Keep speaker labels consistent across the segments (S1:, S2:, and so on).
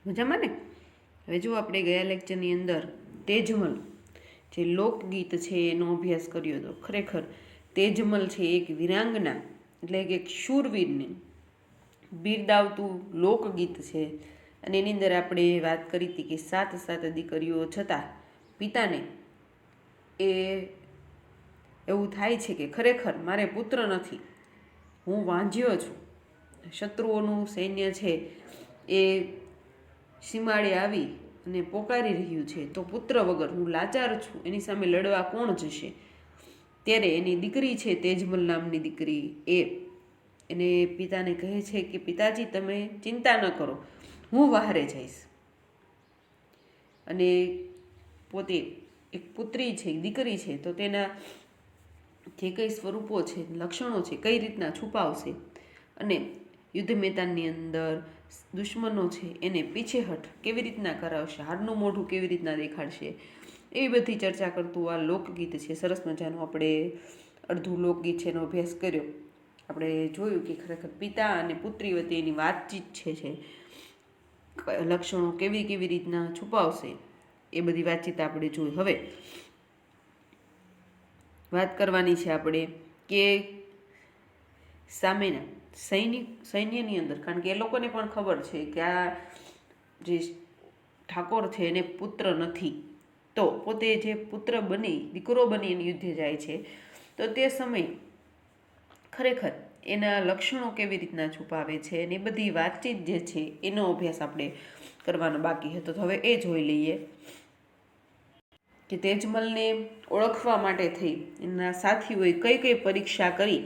S1: મજામાં ને? હવે જો આપણે ગયા લેક્ચરની અંદર તેજમલ જે લોકગીત છે એનો અભ્યાસ કર્યો હતો. ખરેખર તેજમલ છે એક વીરાંગના એટલે કે એક શૂરવીરને બિરદાવતું લોકગીત છે. અને એની અંદર આપણે વાત કરી હતી કે 7 દીકરીઓ છતાં પિતાને એ એવું થાય છે કે ખરેખર મારે પુત્ર નથી, હું વાંઝ્યો છું, શત્રુઓનું સૈન્ય છે એ સીમાડે આવી અને પોકારી રહ્યું છે, તો પુત્ર વગર હું લાચાર છું, એની સામે લડવા કોણ જશે? ત્યારે એની દીકરી છે તેજમલ નામની દીકરી, એને પિતાને કહે છે કે પિતાજી તમે ચિંતા ન કરો, હું વહારે જઈશ. અને પોતે એક પુત્રી છે, દીકરી છે, તો તેના જે કંઈ સ્વરૂપો છે, લક્ષણો છે, કઈ રીતના છુપાવશે અને યુદ્ધ મેદાનની અંદર દુશ્મનો છે એને પીછેહઠ કેવી રીતના કરાવશે, હારનું મોઢું કેવી રીતના દેખાડશે, એવી બધી ચર્ચા કરતું આ લોકગીત છે. સરસ મજાનું આપણે અડધું લોકગીત છે એનો અભ્યાસ કર્યો. આપણે જોયું કે ખરેખર પિતા અને પુત્રી વચ્ચે એની વાતચીત છે લક્ષણો કેવી રીતના છુપાવશે એ બધી વાતચીત આપણે જોઈ. હવે વાત કરવાની છે આપણે કે સામેના સૈન્યની અંદર, કારણ કે એ લોકોને પણ ખબર છે કે આ જે ઠાકોર છે એને પુત્ર નથી, તો પોતે જે પુત્ર બની દીકરો બની એને યુદ્ધે જાય છે, તો તે સમય ખરેખર એના લક્ષણો કેવી રીતના છુપાવે છે અને એ બધી વાતચીત જે છે એનો અભ્યાસ આપણે કરવાનો બાકી હતો. તો હવે એ જોઈ લઈએ કે તેજમલને ઓળખવા માટે થઈ એના સાથીઓએ કઈ પરીક્ષા કરી,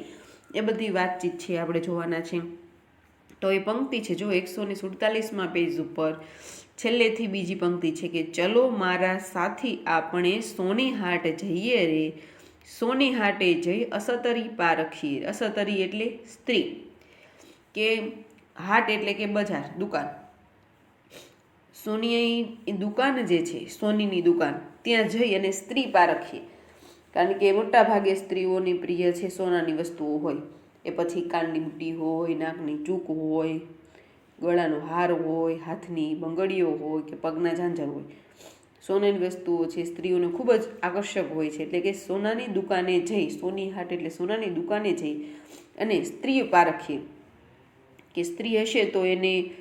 S1: એ બધી વાતચીત છે આપણે જોવાના છે. તો એ પંક્તિ છે જો 147માં પેજ ઉપર છેલ્લેથી બીજી પંક્તિ છે કે ચલો મારા સાથી આપણે સોની હાટ જઈએ રે, સોની હાટે જઈ અસતરી પારખીએ. અસતરી એટલે સ્ત્રી, કે હાટ એટલે કે બજાર, દુકાન. સોની દુકાન જે છે, સોનીની દુકાન, ત્યાં જઈ અને સ્ત્રી પારખીએ. કારણ કે મોટા ભાગે સ્ત્રીઓની પ્રિય છે સોનાની વસ્તુઓ હોય, એ પછી કાનની બુટ્ટી હોય, નાકની ચૂક હોય, ગળાનો હાર હોય, હાથની બંગડીઓ હોય કે પગના ઝાંઝર હોય. સોનાની વસ્તુઓ છે સ્ત્રીઓને ખૂબ જ આકર્ષક હોય છે. એટલે કે સોનાની દુકાને જઈ, સોની હાટ એટલે સોનાની દુકાને જઈ અને સ્ત્રી પારખીએ કે સ્ત્રી હશે તો એને,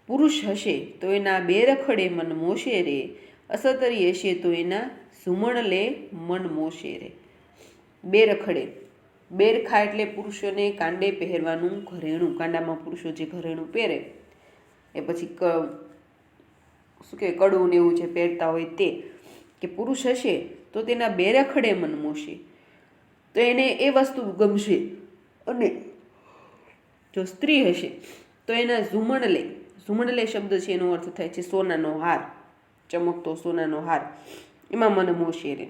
S1: પુરુષ હશે તો એના બેરખડે મન મોશે રે, અસતરી હશે તો એના ઝુમણ લે મન મોશે રે. બેરખડે, બેરખા એટલે પુરુષોને કાંડે પહેરવાનું ઘરેણું, કાંડામાં પુરુષો જે ઘરેણું પહેરે, એ પછી શું કે કડું ને એવું જે પહેરતા હોય તે, કે પુરુષ હશે તો તેના બેરખડે મન મોશે, તો એને એ વસ્તુ ગમશે. અને જો સ્ત્રી હશે તો એના ઝુમણ લે, ઝુમણ લે શબ્દ છે એનો અર્થ થાય છે સોનાનો હાર, ચમકતો સોનાનો હાર, એમાં મન મોશે રે.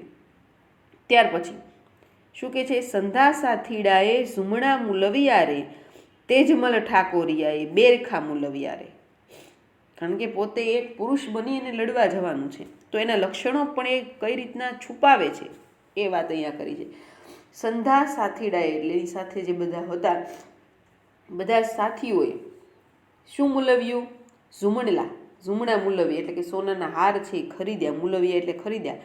S1: ત્યાર પછી શું કે છે, સંધા સાથીડાએ ઝુમણા મુલવિયા રે, તેજમલ ઠાકોરિયાએ બેરખા મુલવિયા રે. કારણ કે પોતે એક પુરુષ બની અને લડવા જવાનું છે, તો એના લક્ષણો પણ એ કઈ રીતના છુપાવે છે એ વાત અહીંયા કરી છે. સંધા સાથીડાએ એટલે એની સાથે જે બધા હતા, બધા સાથીઓએ શું મુલવ્યું? ઝુમણલા, ઝુમણા મુલવી એટલે કે સોનાના હાર છે ખરીદ્યા, મુલવિયા એટલે ખરીદ્યા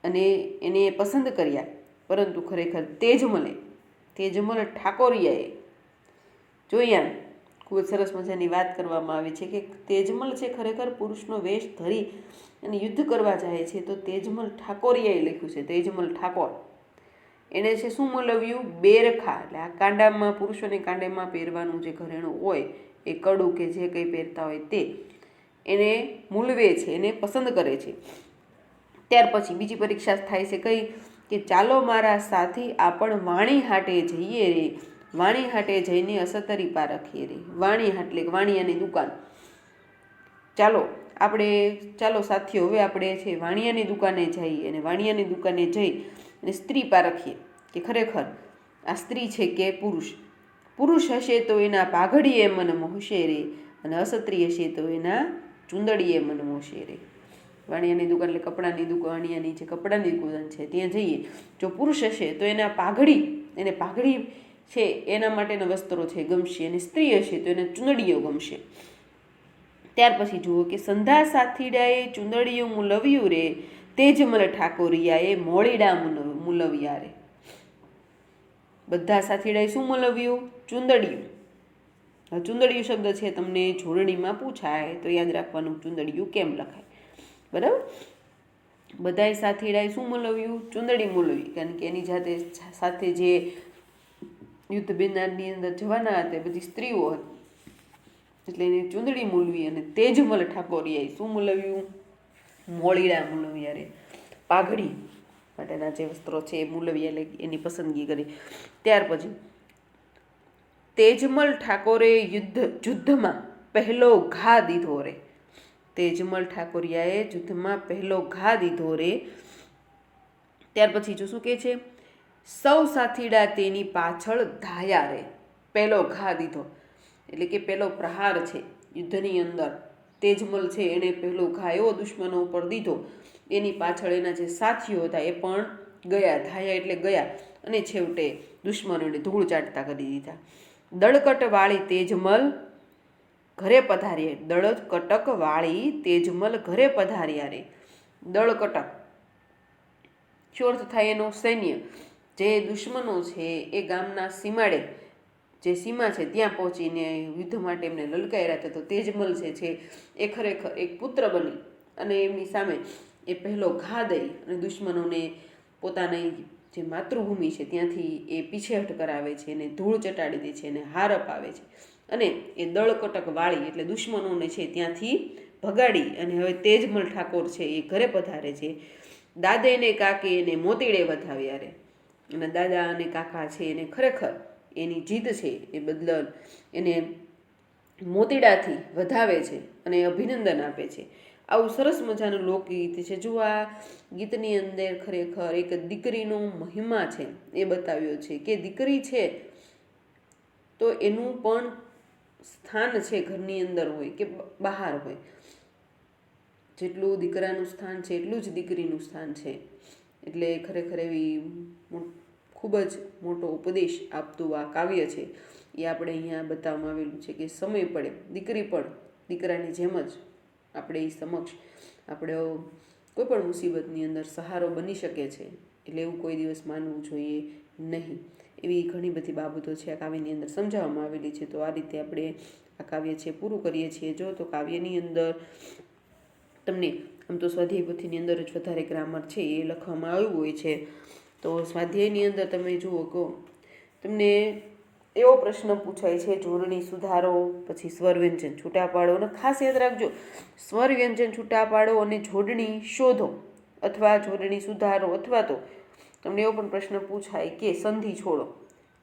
S1: અને એને પસંદ કર્યા. પરંતુ ખરેખર તેજમલ ઠાકોરિયાએ જોયા, ખૂબ જ સરસ મજાની વાત કરવામાં આવી છે કે તેજમલ છે ખરેખર પુરુષનો વેશ ધરી અને યુદ્ધ કરવા જાય છે, તો તેજમલ ઠાકોરિયાએ લખ્યું છે, તેજમલ ઠાકોર. એને છે શું મૂલવ્યું? બેરખા, એટલે આ કાંડામાં, પુરુષોને કાંડામાં પહેરવાનું જે ઘરેણું હોય, એ કડું કે જે કંઈ પહેરતા હોય તે એને મૂલવે છે, એને પસંદ કરે છે. ત્યાર પછી બીજી પરીક્ષા થાય છે કઈ, કે ચાલો મારા સાથી આપણ વાણી હાટે જઈએ રે, વાણી હાટે જઈને અસતરી પારખીએ રે. વાણી હાટ એટલે વાણિયાની દુકાન. ચાલો સાથીઓ, હવે આપણે છે વાણિયાની દુકાને જઈએ અને વાણિયાની દુકાને જઈ અને સ્ત્રી પારખીએ કે ખરેખર આ સ્ત્રી છે કે પુરુષ. પુરુષ હશે તો એના પાઘડીએ મન મોહશે રે, અને અસત્રી હશે તો એના ચુંદડીએ મન મોહશે રે. વાણિયાની દુકાન એટલે કપડાની દુકાન, વાણિયાની જે કપડાની દુકાન છે ત્યાં જઈએ. જો પુરુષ હશે તો એના પાઘડી છે એના માટેના વસ્ત્રો છે ગમશે, અને સ્ત્રી હશે તો એને ચુંદડીઓ ગમશે. ત્યાર પછી જુઓ કે સંધા સાથીડાએ ચુંદડીયું મૂલવ્યું રે, તેજમલ ઠાકોરિયાએ મોળીડા મૂલવ્યા રે. બધા સાથીડાએ શું મૂલવ્યું? ચુંદડિયું. ચુંદડિયું શબ્દ છે તમને જોડણીમાં પૂછાય તો યાદ રાખવાનું ચુંદડિયું કેમ લખાય. બરાબર. બધાએ સાથીડાએ શું મૂલવ્યું? ચુંદડી મૂલવી, કારણ કે એની જાતે સાથે જે યુદ્ધ મેદાનની અંદર જવાના હતા બધી સ્ત્રીઓ હતી, એટલે એને ચુંદડી મૂલવી. અને તેજમલ ઠાકોરિયાએ શું મૂલવ્યું? મોળીડા મૂલવ્યા રે. પાઘડી માટેના જે વસ્ત્રો છે એ મૂલવ્યા, એની પસંદગી કરી. ત્યાર પછી તેજમલ ઠાકોરે યુદ્ધમાં પહેલો ઘા દીધો રે. તેજમલ ઠાકોરિયાએ યુદ્ધમાં પહેલો ઘા દીધો રે. ત્યાર પછી જો શું કહે છે? સૌ સાથીડા તેની પાછળ ધાયા રે. પહેલો ઘા દીધો એટલે કે પહેલો પ્રહાર છે યુદ્ધની અંદર. તેજમલ છે એણે પહેલો ઘા એવો દુશ્મનો ઉપર દીધો, એની પાછળ એના જે સાથીઓ હતા એ પણ ગયા. ધાયા એટલે ગયા, અને છેવટે દુશ્મનોને ધૂળ ચાટતા કરી દીધા. દળકટ વાળી તેજમલ ઘરે પધાર્યા. દળકટક વાળી તેજમલ ઘરે પધાર્યા રે. દળકટક શું અર્થ થાય એનો? સૈન્ય. જે દુશ્મનો છે એ ગામના સીમાડે, જે સીમા છે ત્યાં પહોંચીને યુદ્ધ માટે એમને લલકાર્યા હતા. તો તેજમલ છે એ ખરેખર એક પુત્ર બની અને એમની સામે એ પહેલો ઘા દઈ અને દુશ્મનોને પોતાની જે માતૃભૂમિ છે ત્યાંથી એ પીછેહટ કરાવે છે, એને ધૂળ ચટાડી દે છે, એને હાર અપાવે છે. અને એ દળકટક વાળી એટલે દુશ્મનોને છે ત્યાંથી ભગાડી અને હવે તેજમલ ઠાકોર છે એ ઘરે પધારે છે. દાદે ને કાકે એને મોતીડે વધાવ્યા રે. અને દાદા અને કાકા છે એને ખરેખર એની જીદ છે એ બદલ એને મોતીડાથી વધાવે છે અને અભિનંદન આપે છે. આવું સરસ મજાનું લોકગીત છે. જો આ ગીતની અંદર ખરેખર એક દીકરીનો મહિમા છે એ બતાવ્યો છે કે દીકરી છે તો એનું પણ સ્થાન છે ઘરની અંદર હોય કે બહાર હોય. જેટલું દીકરાનું સ્થાન છે એટલું જ દીકરીનું સ્થાન છે. એટલે ખરેખર એવી ખૂબ જ મોટો ઉપદેશ આપતું આ કાવ્ય છે એ આપણે અહીંયા બતાવવામાં આવેલું છે કે સમય પડે દીકરી પણ દીકરાની જેમ જ આપણે એ સમક્ષ આપણે કોઈ પણ મુસીબતની અંદર સહારો બની શકે છે. એટલે એવું કોઈ દિવસ માનવું જોઈએ નહીં. એવી ઘણી બધી બાબતો છે આ કાવ્યની અંદર સમજાવવામાં આવેલી છે. તો આ રીતે આપણે આ કાવ્ય છે પૂરું કરીએ છીએ. જો તો કાવ્યની અંદર તમને આમ તો સ્વાધ્યાય પોથીની અંદર જ વધારે ગ્રામર છે એ લખવામાં આવ્યું હોય છે. તો સ્વાધ્યાયની અંદર તમે જુઓ કહો તમને એવો પ્રશ્ન પૂછાય છે જોડણી સુધારો, પછી સ્વર વ્યંજન છૂટા પાડો. અને ખાસ યાદ રાખજો, સ્વર વ્યંજન છૂટા પાડો અને જોડણી શોધો અથવા જોડણી સુધારો, અથવા તો તમને એવો પણ પ્રશ્ન પૂછાય કે સંધિ છોડો.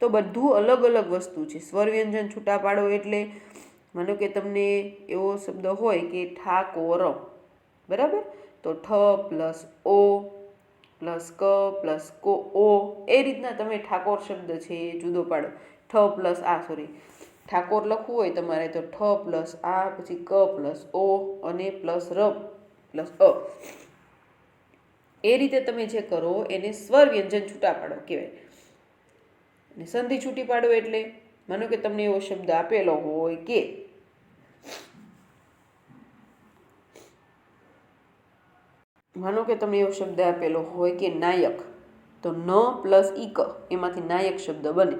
S1: તો બધું અલગ અલગ વસ્તુ છે. સ્વર વ્યંજન છૂટા પાડો એટલે માનો કે તમને એવો શબ્દ હોય કે ઠાકોર, બરાબર, તો ઠ પ્લસ ઓ પ્લસ ક પ્લસ કો ઓ, એ રીતના તમે ઠાકોર શબ્દ છે એ જુદો પાડો. ઠ પ્લસ ઠાકોર લખવું હોય તમારે તો ઠ પ્લસ આ, પછી ક પ્લસ ઓ અને પ્લસ ર પ્લસ અ. એ રીતે તમે જે કરો એને સ્વર વ્યંજન છૂટા પાડો કહેવાય. અને સંધિ છૂટી પાડો એટલે માનો કે તમને એવો શબ્દ આપેલો હોય કે નાયક, તો ન પ્લસ ઈક એમાંથી નાયક શબ્દ બને.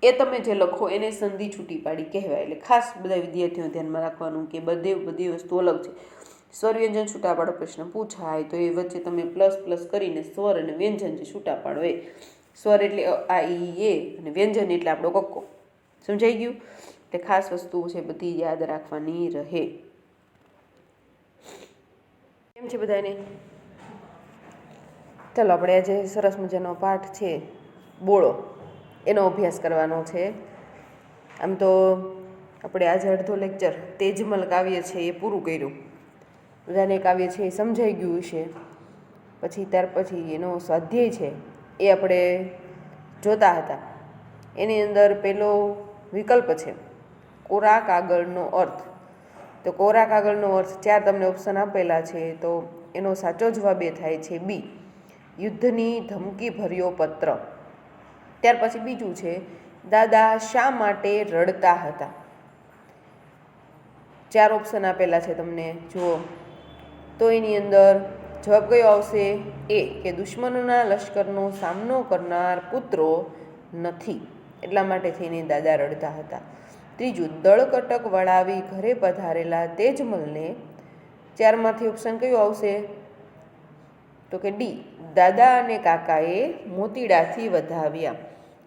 S1: એ તમે જે લખો એને સંધિ છૂટી પાડી કહેવાય. એટલે ખાસ બધા વિદ્યાર્થીઓ ધ્યાનમાં રાખવાનું કે બધી વસ્તુ અલગ છે. સ્વર વ્યંજન છૂટા પાડો પ્રશ્ન પૂછાય તો એ વચ્ચે તમે પ્લસ પ્લસ કરીને સ્વર અને વ્યંજન જે છૂટા પાડો એ. સ્વર એટલે આ ઈ એ અને વ્યંજન એટલે આપણો કક્કો. સમજાઈ ગયું? એટલે ખાસ વસ્તુઓ છે બધી યાદ રાખવાની રહે. કેમ છે બધાને? ચાલો આપણે આજે સરસ મજાનો પાઠ છે બોળો, એનો અભ્યાસ કરવાનો છે. આમ તો આપણે આજે અડધો લેક્ચર તેજમલ કાવ્ય છે એ પૂરું કર્યું. બધાને કાવ્ય છે એ સમજાઈ ગયું છે. પછી ત્યાર પછી એનો સ્વાધ્યાય છે એ આપણે જોતા હતા. એની અંદર પેલો વિકલ્પ છે કોરા કાગળનો અર્થ. તો કોરા કાગળનો અર્થ 4 તમને ઓપ્શન આપેલા છે. તો એનો સાચો જવાબ એ થાય છે બી, યુદ્ધની ધમકી ભર્યો પત્ર. ત્યાર પછી બીજું છે દાદા શા માટે રડતા હતા. 4 ઓપ્શન આપેલા છે તમને જુઓ. તો એની અંદર જવાબ કયો આવશે? એ કે દુશ્મનોના લશ્કરનો સામનો કરનાર પુત્રો નથી, એટલા માટે થઈને દાદા રડતા હતા. ત્રીજું, દળકટક વળાવી ઘરે પધારેલા તેજમલને, 4માંથી ઓપ્શન કયું આવશે? તો કે ડી, દાદા અને કાકાએ મોતીડાથી વધાવ્યા.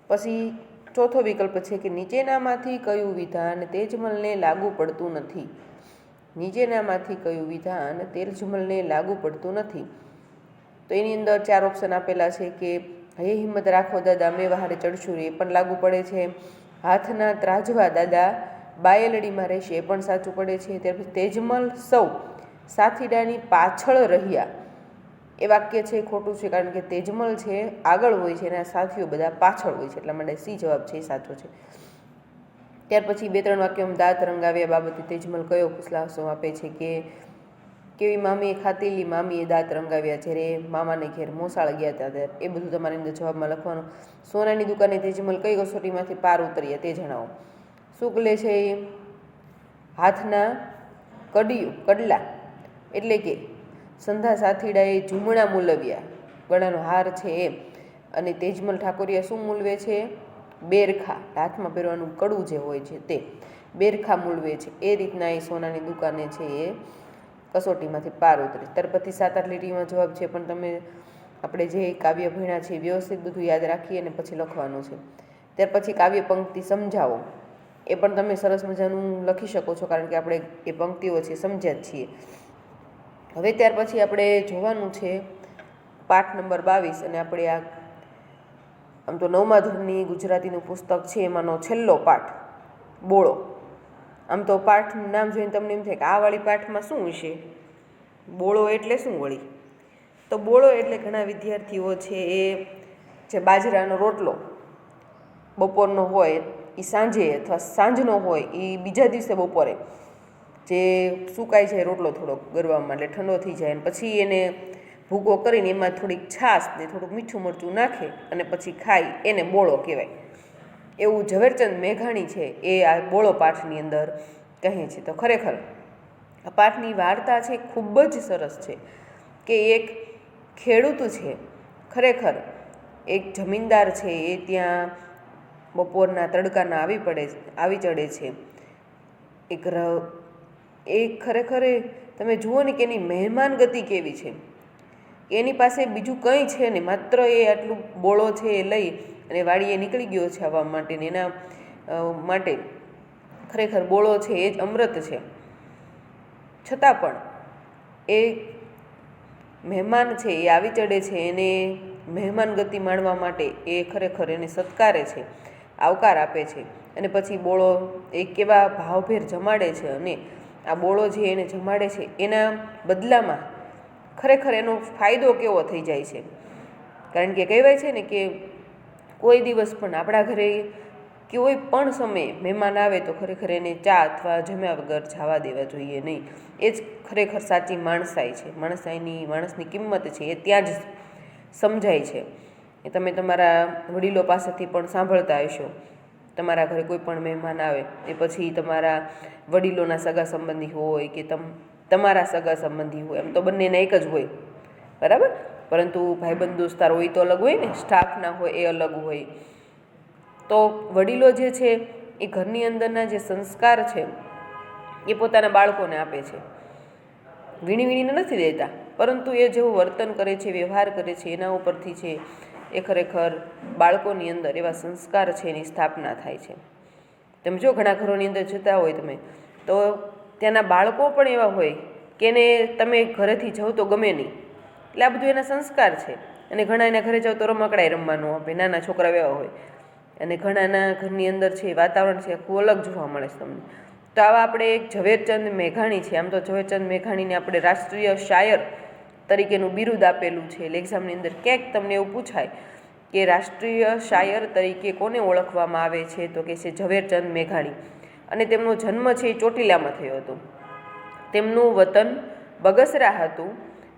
S1: પછી ચોથો વિકલ્પ છે કે નીચેનામાંથી કયું વિધાન તેજમલને લાગુ પડતું નથી? નીચેનામાંથી કયું વિધાન તેજમલને લાગુ પડતું નથી? તો એની અંદર 4 ઓપ્શન આપેલા છે કે હે હિંમત રાખો દાદા, મેં વહારે ચડશું, એ પણ લાગુ પડે છે. હાથના ત્રાજવા દાદા, બાયલડીમાં રહેશે, એ પણ સાચું પડે છે. ત્યાર પછી તેજમલ સૌ સાથીડાની પાછળ રહ્યા, એ વાક્ય છે ખોટું છે, કારણ કે તેજમલ છે આગળ હોય છે અને સાથીઓ બધા પાછળ હોય છે, એટલા માટે સી જવાબ છે એ સાચો છે. ત્યાર પછી 2-3 વાક્યોમાં દાંત રંગાવ્યા બાબતે તેજમલ કયો ખુલાસો આપે છે કે કેવી મામીએ ખાતેલી મામીએ દાંત રંગાવ્યા જ્યારે મામાને ઘેર મોસાળ ગયા હતા ત્યારે. એ બધું તમારી અંદર જવાબમાં લખવાનું. સોનાની દુકાને તેજમલ કઈ કસોટીમાંથી પાર ઉતર્યા તે જણાવો. શું લે છે એ? હાથના કડલા, એટલે કે સંધા સાથીડાએ ઝૂમણા મૂલવ્યા, ગળાનો હાર છે એ. અને તેજમલ ઠાકોરિયા શું મૂલવે છે? બેરખા, હાથમાં પહેરવાનું કડું જે હોય છે તે બેરખા મૂલવે છે. એ રીતના એ સોનાની દુકાને છે એ કસોટીમાંથી પાર ઉતરે. ત્યાર પછી 7-8 લીટીમાં જવાબ છે, પણ તમે આપણે જે કાવ્ય ભણ્યા છે વ્યવસ્થિત બધું યાદ રાખી અને પછી લખવાનું છે. ત્યાર પછી કાવ્ય પંક્તિ સમજાવો, એ પણ તમે સરસ મજાનું લખી શકો છો, કારણ કે આપણે એ પંક્તિઓ છે સમજ્યા જ છીએ. હવે ત્યાર પછી આપણે જોવાનું છે પાઠ નંબર 22, અને આપણે આમ તો 9મા ધોરણની ગુજરાતીનું પુસ્તક છે એમાંનો છેલ્લો પાઠ બોળો. આમ તો પાઠનું નામ જોઈને તમને એમ થાય કે આ વાળી પાઠમાં શું હશે, બોળો એટલે શું વળી? તો બોળો એટલે ઘણા વિદ્યાર્થીઓ છે એ જે બાજરાનો રોટલો બપોરનો હોય એ સાંજે અથવા સાંજનો હોય એ બીજા દિવસે બપોરે જે સુકાય જાય રોટલો થોડોક ગરવામાં, એટલે ઠંડો થઈ જાય, અને પછી એને ભૂકો કરીને એમાં થોડીક છાશ ને થોડુંક મીઠું મરચું નાખે અને પછી ખાય, એને બોળો કહેવાય. એવું ઝવેરચંદ મેઘાણી છે એ આ બોળો પાઠની અંદર કહે છે. તો ખરેખર આ પાઠની વાર્તા છે ખૂબ જ સરસ છે કે એક ખેડૂત છે, ખરેખર એક જમીનદાર છે, એ ત્યાં બપોરના તડકાના આવી ચડે છે. એ ખરેખર તમે જુઓ ને કે એની મહેમાન ગતિ કેવી છે. એની પાસે બીજું કંઈ છે ને, માત્ર એ આટલું બોળો છે એ લઈ અને વાડીએ નીકળી ગયો છે આવવા માટે, ને એના માટે ખરેખર બોળો છે એ જ અમૃત છે. છતાં પણ એ મહેમાન છે એ આવી ચડે છે, એને મહેમાન ગતિ માણવા માટે એ ખરેખર એને સત્કારે છે, આવકાર આપે છે. અને પછી બોળો એ કેવા ભાવભેર જમાડે છે, અને આ બોળો જે એને જમાડે છે એના બદલામાં ખરેખર એનો ફાયદો કેવો થઈ જાય છે. કારણ કે કહેવાય છે ને કે કોઈ દિવસ પણ આપણા ઘરે કોઈ પણ સમયે મહેમાન આવે તો ખરેખર એને ચા અથવા જમ્યા વગર જવા દેવા જોઈએ નહીં. એ જ ખરેખર સાચી માણસાઈ છે. માણસની કિંમત છે એ ત્યાં જ સમજાય છે. એ તમે તમારા વડીલો પાસેથી પણ સાંભળતા હશો. તમારા ઘરે કોઈ પણ મહેમાન આવે એ પછી તમારા વડીલોના સગા સંબંધી હોય કે તમારા સગા સંબંધી હોય, એમ તો બંનેના એક જ હોય, બરાબર, પરંતુ ભાઈબંધ દોસ્તાર હોય તો અલગ હોય ને, સ્ટાફના હોય એ અલગ હોય. તો વડીલો જે છે એ ઘરની અંદરના જે સંસ્કાર છે એ પોતાના બાળકોને આપે છે, વીણીને નથી દેતા, પરંતુ એ જેવું વર્તન કરે છે, વ્યવહાર કરે છે, એના ઉપરથી છે એ ખરેખર બાળકોની અંદર એવા સંસ્કાર છે એની સ્થાપના થાય છે. તમે જો ઘણા ઘરોની અંદર જતા હોય તમે, તો ત્યાંના બાળકો પણ એવા હોય કે એને તમે ઘરેથી જાઓ તો ગમે નહીં, એટલે આ બધું એના સંસ્કાર છે. અને ઘણા એના ઘરે જાઓ તો રમકડાય રમવાનું આપે, નાના છોકરા એવા હોય, અને ઘણાના ઘરની અંદર છે વાતાવરણ છે આખું અલગ જોવા મળે છે તમને. તો આવા આપણે એક ઝવેરચંદ મેઘાણી છે. આમ તો ઝવેરચંદ મેઘાણીને આપણે રાષ્ટ્રીય શાયર તરીકેનું બિરુદ આપેલું છે. એટલે એક્ઝામની અંદર ક્યાંક તમને એવું પૂછાય કે રાષ્ટ્રીય શાયર તરીકે કોને ઓળખવામાં આવે છે, તો કે છે ઝવેરચંદ મેઘાણી. અને તેમનો જન્મ છે એ ચોટીલામાં થયો હતો. તેમનું વતન બગસરા હતું.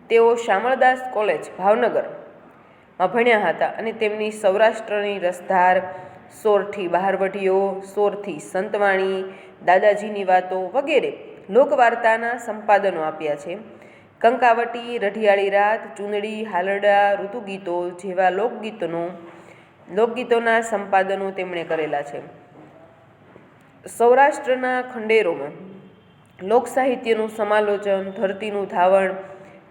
S1: તેઓ શામળદાસ કોલેજ ભાવનગરમાં ભણ્યા હતા, અને તેમની સૌરાષ્ટ્રની રસધાર, સોરઠી બહારવટીઓ, સોરઠી સંતવાણી, દાદાજીની વાતો વગેરે લોકવાર્તાના સંપાદનો આપ્યા છે. કંકાવટી, રઢિયાળી રાત, ચૂંદડી, હાલરડા, ઋતુગીતો જેવા લોકગીતોના સંપાદનો તેમણે કરેલા છે. સૌરાષ્ટ્રના ખંડેરોમાં લોકસાહિત્યનું સમાલોચન, ધરતીનું ધાવણ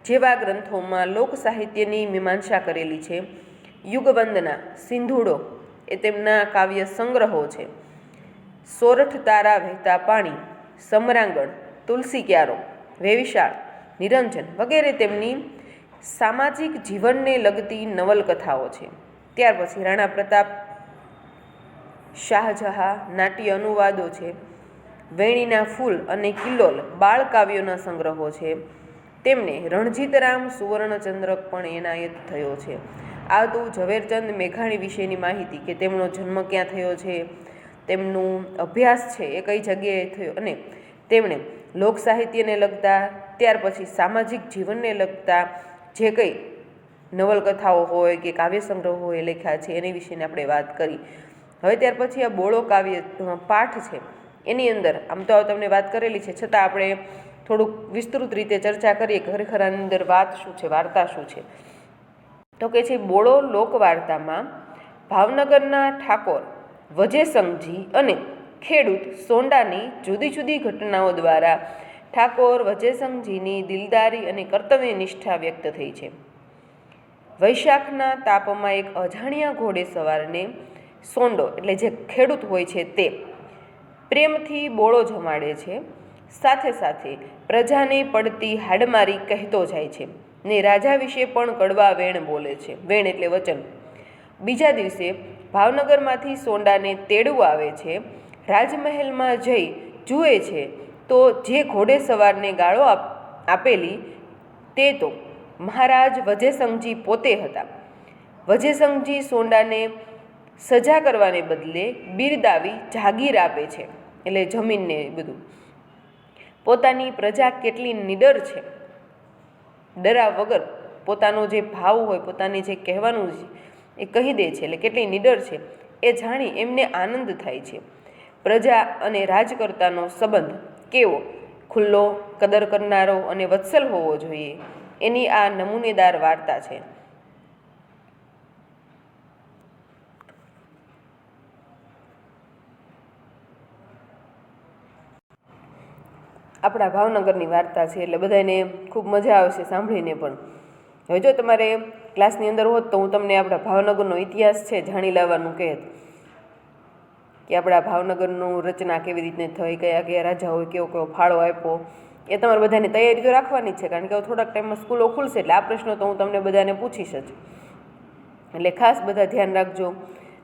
S1: જેવા ગ્રંથોમાં લોકસાહિત્યની મીમાંસા કરેલી છે. યુગવંદના, સિંધુડો એ તેમના કાવ્ય સંગ્રહો છે. સોરઠ તારા વહેતા પાણી, સમરાંગણ, તુલસી ક્યારો, વેવિશાળ, નિરંજન વગેરે તેમની સામાજિક જીવનને લગતી નવલકથાઓ છે. ત્યાર પછી રાણા પ્રતાપ, શાહજહાં નાટ્ય અનુવાદો છે. વેણીના ફૂલ અને કિલ્લોલ બાળ કાવ્યોના સંગ્રહો છે. તેમને રણજીતરામ સુવર્ણચંદ્રક પણ એનાયત થયો છે. આ તો ઝવેરચંદ મેઘાણી વિશેની માહિતી કે તેમનો જન્મ ક્યાં થયો છે, તેમનું અભ્યાસ છે એ કઈ જગ્યાએ થયો, અને તેમણે લોકસાહિત્યને લગતા ત્યાર પછી સામાજિક જીવનને લગતા જે કંઈ નવલકથાઓ હોય કે કાવ્ય સંગ્રહો હોય એ લખ્યા છે એની વિશેની આપણે વાત કરી. હવે ત્યાર પછી આ બોળો કાવ્ય પાઠ છે એની અંદર આમ તો તમને વાત કરેલી છે, છતાં આપણે થોડુંક વિસ્તૃત રીતે ચર્ચા કરીએ કે ખરેખર આની અંદર વાત શું છે, વાર્તા શું છે. તો કે છે બોળો લોકવાર્તામાં ભાવનગરના ઠાકોર વજેસંગજી અને ખેડૂત સોંડાની જુદી જુદી ઘટનાઓ દ્વારા ઠાકોર વજેસંગજીની દિલદારી અને કર્તવ્ય નિષ્ઠા વ્યક્ત થઈ છે. વૈશાખના તાપમાં એક અજાણ્યા ઘોડે સવારને સોંડો એટલે જે ખેડૂત હોય છે તે પ્રેમથી બોળો જમાડે છે. સાથે સાથે પ્રજાને પડતી હાડમારી કહેતો જાય છે ને રાજા વિશે પણ કડવા વેણ બોલે છે. વેણ એટલે વચન. બીજા દિવસે ભાવનગરમાંથી સોંડાને તેડવું આવે છે. રાજમહેલમાં જઈ જુએ છે તો જે ઘોડે સવારને ગાળો આપેલી તે તો મહારાજ વજેસંગજી પોતે હતા. વજેસંગજી સોંડાને સજા કરવાને બદલે બિરદાવી જાગીર આપે છે, એટલે જમીનને બધું. પોતાની પ્રજા કેટલી નિડર છે, ડરા વગર પોતાનો જે ભાવ હોય, પોતાની જે કહેવાનું છે એ કહી દે છે, એટલે કેટલી નિડર છે એ જાણી એમને આનંદ થાય છે. પ્રજા અને રાજકર્તાનો સંબંધ કેવો ખુલ્લો, કદર કરનારો અને વત્સલ હોવો જોઈએ એની આ નમૂનેદાર વાર્તા છે. આપણા ભાવનગરની વાર્તા છે એટલે બધાને ખૂબ મજા આવશે સાંભળીને. પણ હવે જો તમારે ક્લાસની અંદર હોત તો હું તમને આપણા ભાવનગરનો ઇતિહાસ છે જાણી લાવવાનું કહેત કે આપણા ભાવનગરનું રચના કેવી રીતને થઈ, કયા કયા રાજાઓએ કેવો કેવો ફાળો આપ્યો, એ તમારે બધાને તૈયારી તો રાખવાની જ છે, કારણ કે થોડાક ટાઈમમાં સ્કૂલો ખુલશે એટલે આ પ્રશ્નો તો હું તમને બધાને પૂછીશ જ. એટલે ખાસ બધા ધ્યાન રાખજો.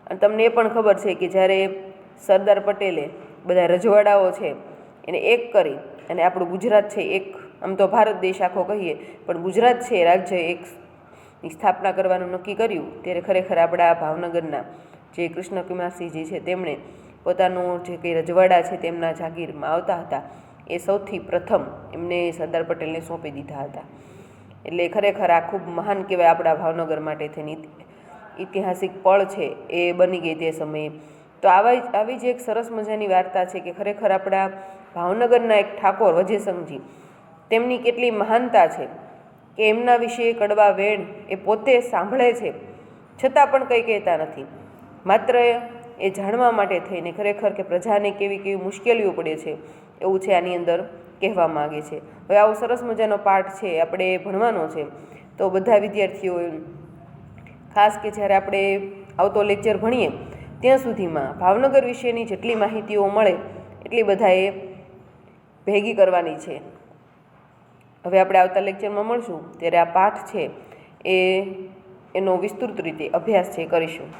S1: અને તમને એ પણ ખબર છે કે જ્યારે સરદાર પટેલે બધા રજવાડાઓ છે એને એક કરી અને આપણું ગુજરાત છે એક, આમ તો ભારત દેશ આખો કહીએ પણ ગુજરાત છે રાજ્ય એકની સ્થાપના કરવાનું નક્કી કર્યું, ત્યારે ખરેખર આપણા ભાવનગરના જે કૃષ્ણકુમારસિંહજી છે તેમણે પોતાનું જે કંઈ રજવાડા છે તેમના જાગીરમાં આવતા હતા એ સૌથી પ્રથમ એમને સરદાર પટેલને સોંપી દીધા હતા. એટલે ખરેખર આ ખૂબ મહાન કહેવાય આપણા ભાવનગર માટે થઈને ઐતિહાસિક પળ છે એ બની ગઈ તે સમયે. તો આવી જ એક સરસ મજાની વાર્તા છે કે ખરેખર આપણા ભાવનગરના એક ઠાકોર વજેસંગજી તેમની કેટલી મહાનતા છે કે એમના વિશે કડવા વેણ એ પોતે સાંભળે છે છતાં પણ કંઈ કહેતા નથી, માત્ર એ જાણવા માટે થઈને ખરેખર કે પ્રજાને કેવી કેવી મુશ્કેલીઓ પડે છે એવું છે આની અંદર કહેવા માગે છે. હવે આવો સરસ મજાનો પાઠ છે આપણે ભણવાનો છે, તો બધા વિદ્યાર્થીઓએ ખાસ કે જ્યારે આપણે આવતો લેક્ચર ભણીએ ત્યાં સુધીમાં ભાવનગર વિશેની જેટલી માહિતીઓ મળે એટલી બધાએ ભેગી કરવાની છે. હવે આપણે આવતા લેક્ચરમાં મળશું ત્યારે આ પાઠ છે એનો વિસ્તૃત રીતે અભ્યાસ છે કરીશું.